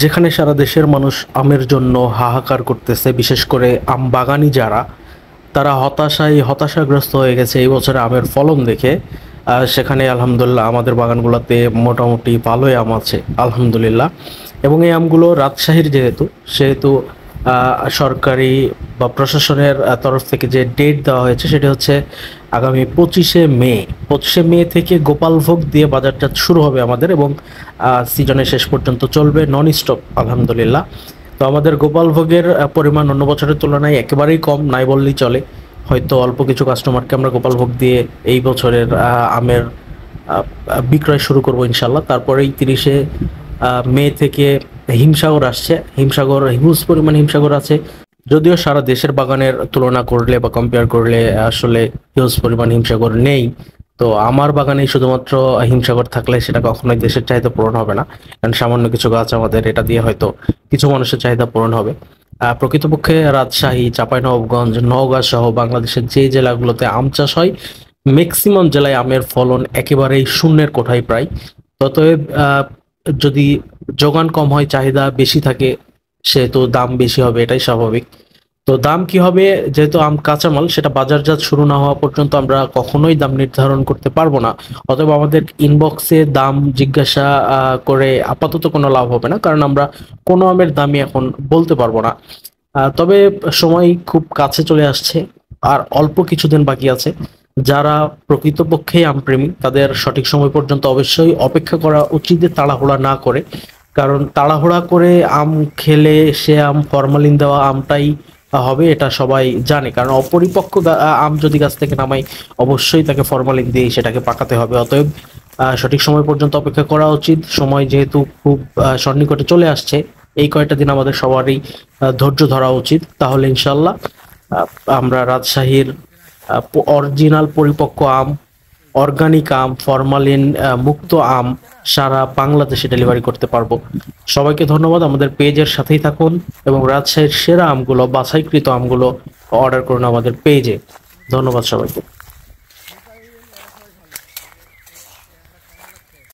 যেখানে সারা দেশের মানুষ আমের জন্য হাহাকার করতেছে, বিশেষ করে আম বাগানি যারা, তারা হতাশাগ্রস্ত হয়ে গেছে এই বছরে আমের ফলন দেখে। সেখানে আলহামদুলিল্লাহ আমাদের বাগানগুলোতে মোটামুটি ভালোই আম আছে আলহামদুলিল্লাহ। এবং এই আমগুলো রাজশাহীর যেহেতু, সেহেতু সরকারি বা প্রশাসনের তরফ থেকে যে ডেট দেওয়া হয়েছে সেটা হচ্ছে আগামী 25শে মে। 25শে মে থেকে গোপালভোগ দিয়ে বাজারটা শুরু হবে আমাদের, এবং সিজনের শেষ পর্যন্ত চলবে নন স্টপ আলহামদুলিল্লাহ। তো আমাদের গোপালভোগের পরিমাণ অন্য বছরের তুলনায় একেবারেই কম, নাই বললেই চলে। হয়তো অল্প কিছু কাস্টমারকে আমরা গোপালভোগ দিয়ে এই বছরের আমের বিক্রয় শুরু করব ইনশাল্লাহ। তারপরেই 30শে মে থেকে হিমসাগর আসছে। হিমসাগর হিউজ পরিমাণ হিমসাগর আছে, যদিও সারা দেশের বাগানের তুলনা করলে বা কম্পেয়ার করলে আসলে হিউজ পরিমাণ হিমসাগর নেই। তো আমার বাগানে শুধুমাত্র হিমসাগর থাকলে সেটা কখনোই দেশের চাহিদা পূরণ হবে না, কারণ সামান্য কিছু গাছ আমাদের, এটা দিয়ে হয়তো কিছু মানুষের চাহিদা পূরণ হবে। প্রকৃতপক্ষে রাজশাহী, চাঁপাইনবাবগঞ্জ, নওগাঁ সহ বাংলাদেশের যে জেলাগুলোতে আম চাষ হয়, ম্যাক্সিমাম জেলায় আমের ফলন একেবারেই শূন্যের কোঠায় প্রায়। অতএব যদি যোগান কম হয়, চাহিদা বেশি থাকে, সেহেতু দাম বেশি হবে, এটাই স্বাভাবিক। তো দাম কি হবে, যেহেতু আম কাঁচামাল, সেটা বাজারজাত শুরু না হওয়া পর্যন্ত আমরা কখনোই দাম নির্ধারণ করতে পারবো না। অতএব আমাদের ইনবক্সে দাম জিজ্ঞাসা করে আপাতত কোনো লাভ হবে না, কারণ আমরা কোনো আমের দামই এখন বলতে পারবো না। তবে সময় খুব কাছে চলে আসছে, আর অল্প কিছুদিন বাকি আছে। যারা প্রকৃতপক্ষেই আমপ্রেমী, তাদের সঠিক সময় পর্যন্ত অবশ্যই অপেক্ষা করা উচিত, তাড়াহুড়া না করে। কারণ তাড়াহুড়া করে আম খেলে সে আম ফরমালিন দেওয়া আমটাই হবে, এটা সবাই জানে। কারণ অপরিপক্ক আম যদি গাছ থেকে নামাই, অবশ্যই তাকে ফরমালিন দিয়ে সেটাকে পাকাতে হবে। অতএব সঠিক সময় পর্যন্ত অপেক্ষা করা উচিত। সময় যেহেতু খুব সন্নিকটে চলে আসছে, এই কয়টা দিন আমাদের সবারই ধৈর্য ধরা উচিত। তাহলে ইনশাল্লাহ আমরা রাজশাহীর অরিজিনাল পরিপক্ক আম, অর্গানিক আম, ফরমালিন মুক্ত আম সারা বাংলাদেশে ডেলিভারি করতে পারবো। সবাইকে ধন্যবাদ, আমাদের পেজের সাথেই থাকুন এবং রাজশাহীর সেরা আমগুলো, বাছাইকৃত আমগুলো অর্ডার করুন আমাদের পেজে। ধন্যবাদ সবাইকে।